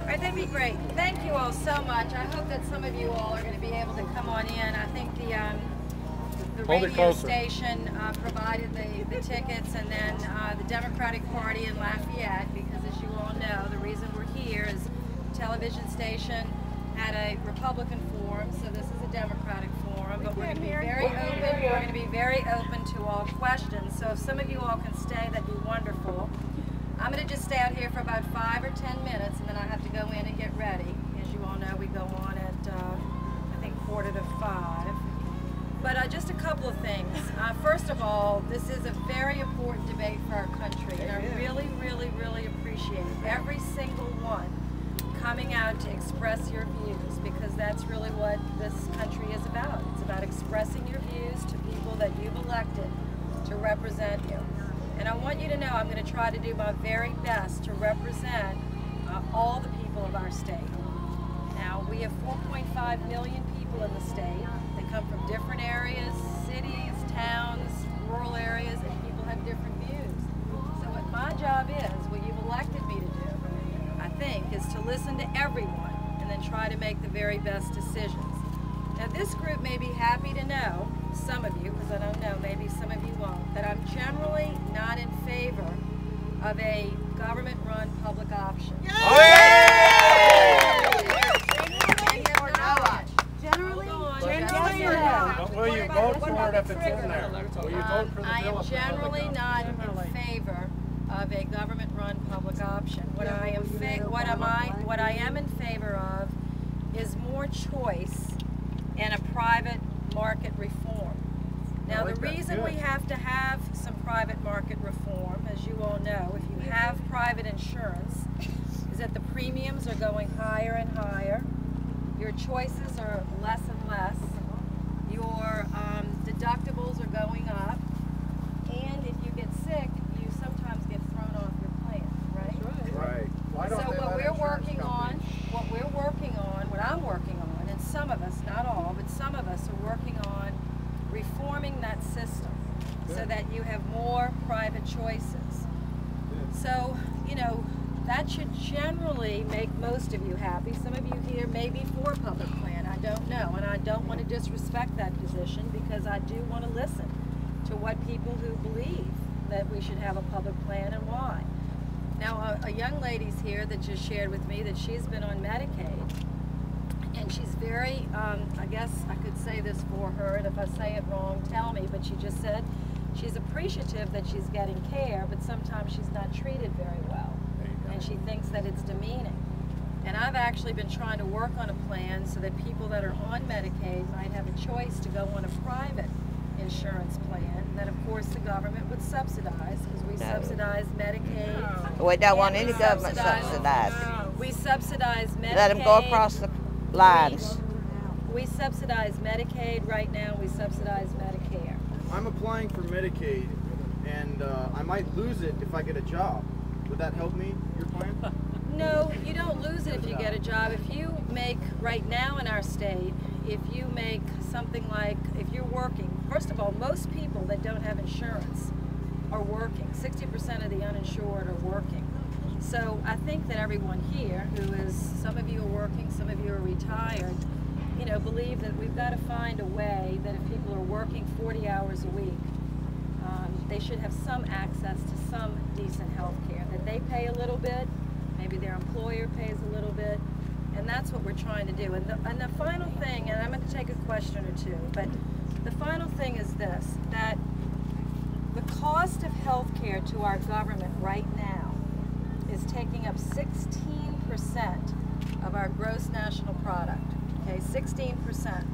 All right, that'd be great. Thank you all so much. I hope that some of you all are going to be able to come on in. I think the radio station provided the tickets, and then the Democratic Party in Lafayette, because as you all know, the reason we're here is the television station had a Republican forum, so this is a Democratic forum, but we're going to be very open. We're going to be very open to all questions. So if some of you all can stay, that'd be wonderful. I'm going to just stay out here for about 5 or 10 minutes, and then I have to go in and get ready. As you all know, we go on at, I think, 4:45. But just a couple of things. First of all, this is a very important debate for our country, and I really, really, really appreciate every single one coming out to express your views, because that's really what this country is about. It's about expressing your views to people that you've elected to represent you. And I want you to know I'm going to try to do my very best to represent all the people of our state. Now, we have 4.5 million people in the state. They come from different areas, cities, towns, rural areas, and people have different views. So what my job is, what you've elected me to do, I think, is to listen to everyone and then try to make the very best decisions. Now, this group may be happy to know, some of you, because I don't know, maybe some of you won't, that I'm generally not in favor of a government-run public option. Will you vote for it if it's in there? Will you vote for the bill? I am generally not in favor of a government-run public option. What I am in favor of is more choice and a private market reform. Now, the reason we have to have some private market reform, as you all know, if you have private insurance, is that the premiums are going higher and higher, your choices are less and less, your deductibles are going up, and if you get sick, you sometimes get thrown off your plan, right? Right. So what I'm working on, what I'm working on, and some of us, not all, but some of us are working on reforming that system so that you have more private choices. So, you know, that should generally make most of you happy. Some of you here may be for a public plan, I don't know, and I don't want to disrespect that position, because I do want to listen to what people who believe that we should have a public plan and why. Now, a young lady's here that just shared with me that she's been on Medicaid, and she's very, I guess I could say this for her, and if I say it wrong, tell me, but she just said she's appreciative that she's getting care, but sometimes she's not treated very well, and she thinks that it's demeaning. And I've actually been trying to work on a plan so that people that are on Medicaid might have a choice to go on a private insurance plan that, of course, the government would subsidize, because we subsidize Medicaid. We don't want any government subsidized. We subsidize Medicaid. Let them go across the lines. We subsidize Medicaid right now. We subsidize Medicare. I'm applying for Medicaid, and I might lose it if I get a job. Would that help me, your plan? No, you don't lose it if you get a job. If you make, right now in our state, if you make something like, if you're working, first of all, most people that don't have insurance are working. 60% of the uninsured are working. So I think that everyone here who is, some of you are working, some of you are retired, you know, believe that we've got to find a way that if people are working 40 hours a week, they should have some access to some decent health care, that they pay a little bit, maybe their employer pays a little bit, and that's what we're trying to do. And the final thing, and I'm going to take a question or two, but the final thing is this, that the cost of health care to our government right now is taking up 16% of our gross national product, okay, 16%.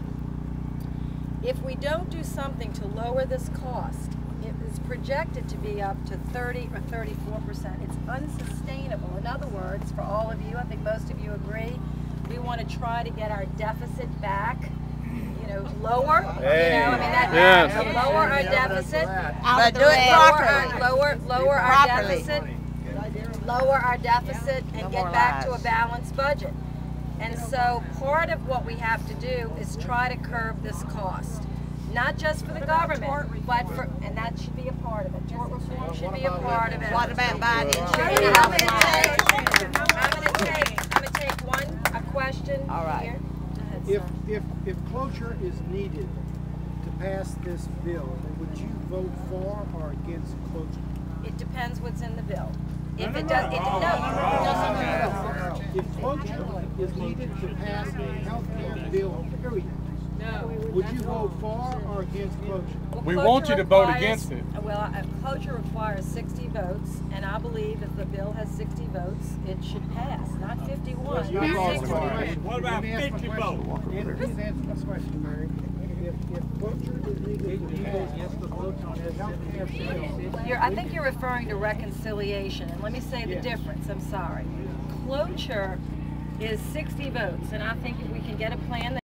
If we don't do something to lower this cost, it is projected to be up to 30 or 34%. It's unsustainable. In other words, for all of you, I think most of you agree, we want to try to get our deficit back, you know, lower. Hey. You know, I mean, that Yes. lower our deficit. But do it properly. Lower our deficit. Lower our deficit and get back to a balanced budget. And so part of what we have to do is try to curb this cost. Not just for the government, but for, and that should be a part of it. Tort reform should be a part of it. What about buying insurance? I'm going to tell you All right. Here. Go ahead, sir. If cloture is needed to pass this bill, would you vote for or against cloture? It depends what's in the bill. If it No. does, If cloture is needed to pass a health care bill, period, would you vote for or against cloture? Well, We cloture want you to vote requires- against it. Well, cloture requires 60 votes, and I believe if the bill has 60 votes, it should pass, not 51. Let me ask 60. my question. What about Let me ask my 50 question. votes? Please answer my question, Mary. If cloture is needed to pass the vote on this health care bill, I think you're referring to reconciliation, and let me say the Yes. difference, I'm sorry. Cloture is 60 votes, and I think if we can get a plan that